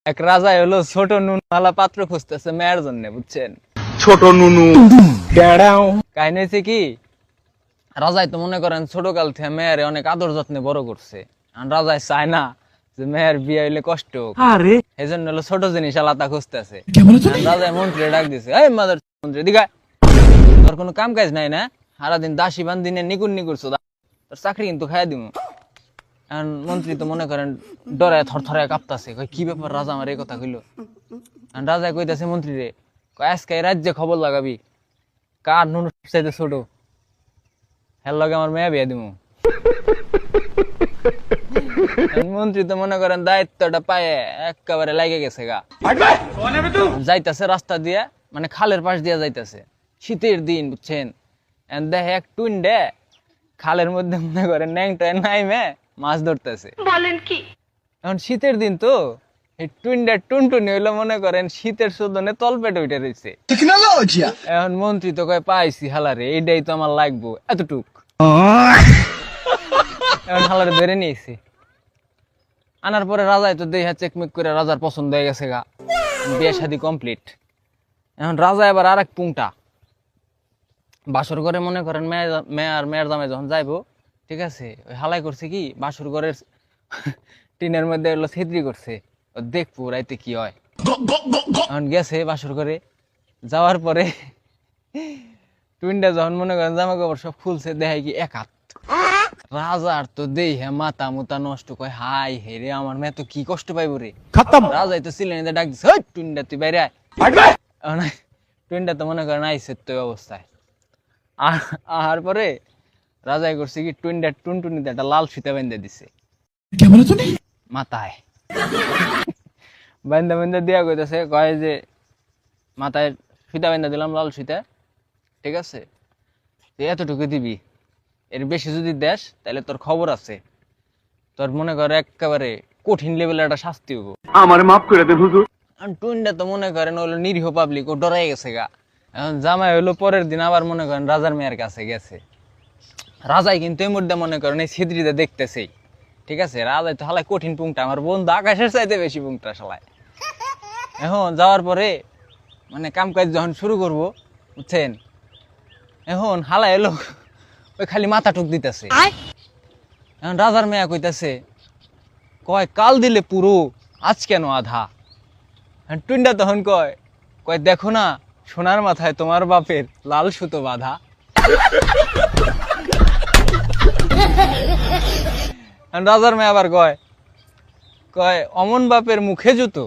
এক রাজা হলো ছোট নুনওয়ালা পাত্র খুঁজতেছে মেয়ের জন্য, বুঝছেন? ছোট নুনু কাহিনী হয়েছে কি, রাজাই তো মনে করেন ছোট কাল থেকে মেয়ের অনেক আদর যত্নে বড় করছে। আর রাজাই চায় না যে মেয়ের বিয়ে হইলে কষ্ট হোক, এই জন্য হলো ছোট জিনিস আলাদা খুঁজতেছে। রাজাই মন্ত্রী ডাক দিছে, এই মাদার মন্ত্রী দিঘায়, তোর কোনো কাম কাজ নাই না? সারাদিন দাসী বান্দিনে নিকুর নিকুরছো, তোর চাকরি কিন্তু খাইয়া দিব। মন্ত্রী তো মনে করেন ডরায় থরথরায় কাঁপতাছে, কই কি ব্যাপার রাজা আমার এই কথা কইলো। রাজা কইতাছে মন্ত্রী রে, আজকে এই রাজ্যে খবর লাগাবি কার নুন চাইতে ছোট, হের লগে আমার মেয়ে বিয়ে দিব। মন্ত্রী তো মনে করেন দায়িত্বটা পায়ে একেবারে লাগে গেছে গা। যাইতাছে রাস্তা দিয়ে, মানে খালের পাশ দিয়ে যাইতাছে, শীতের দিন, বুঝছেন? দেখে এক টুইন্ডে খালের মধ্যে মনে করেন ন্যাংটায় নাইমে মাছ ধরতেছে। বলেন কি? এখন শীতের দিন তো এই টুইন্ডা টুনটুনি হইলো মনে করেন শীতের শোধনে তলপেটে উঠে রয়েছে। এখন মন্ত্রী তো কয় পাইছি হালারে, এইটাই তো আমার লাগবো, এতটুক। এখন হালারে ধরে নিয়েছি, আনার পরে রাজাই তো দেহা চেকমেক করে রাজার পছন্দ হয়ে গেছে গা, বিয়ে শাদী কমপ্লিট। এখন রাজা এবার আর এক পুংটা বাসর ঘরে মনে করেন মেয়ের জামাই যখন যাইবো, ঠিক আছে, ওই হালাই করছে কি বাসর ঘরের টিনের মধ্যে এগুলো ছিদ্রি করছে, দেখবো রাইতে কি হয়। এখন গেছে বাসর ঘরে, যাওয়ার পরে টুইনটা যখন মনে করেন জামা কাপড় সব খুলছে, দেখায় কি এক হাত। রাজার তো দেই হ্যাঁ মাথা মুতা নষ্ট, কয় হাই হে রে, আমার মেয়ে তো কি কষ্ট পাইব রে। রাজাই তো ছিলেন ডাক দিচ্ছে, ওই টুইনটা তুই বাইরে আয়। টুইনটা তো মনে করেন আইসে তো অবস্থায়। আর পরে রাজাই করছে কি টুইনটা টুনটুনিতে একটা লাল ফিতা বেঁধে দিছে মাথায়। বেঁধে দিয়া কইতেছে, কয় যে মাথায় ফিতা বেঁধে দিলাম লাল ফিতা, ঠিক আছে, তুই এতটুকু দিবি, এর বেশি যদি দেশ তাহলে তোর খবর আছে, তোর মনে কর একেবারে কঠিন লেভেলের একটা শাস্তি হবো। আমার মাফ করে দেন হুজুর। টুইনটা তো মনে করেন হলো নিরীহ পাবলিক, ও ডরাই গেছে গা। এখন জামাই হলো পরের দিন আবার মনে করেন রাজার মেয়ের কাছে গেছে। রাজাই কিন্তু এই মুহূর্তে মনে করেন এই ছিদ্রিতে দেখতেছেই, ঠিক আছে। রাজাই তো হালাই কঠিন পুংটা, আমার বন্ধু আকাশের চাইতে বেশি পুংটা শালায়। এখন যাওয়ার পরে মানে কাম কাজ যখন শুরু করবো, বুঝছেন, এখন হালাই এলো ওই খালি মাথা টুক দিতেছে। এখন রাজার মেয়া কইতাছে, কয় কাল দিলে পুরো, আজ কেন আধা? টুইনটা তখন কয় দেখো না, সোনার মাথায় তোমার বাপের লাল সুতো বাঁধা। রাজার মেয়ে আবার কয় অমন বাপের মুখে জুতো।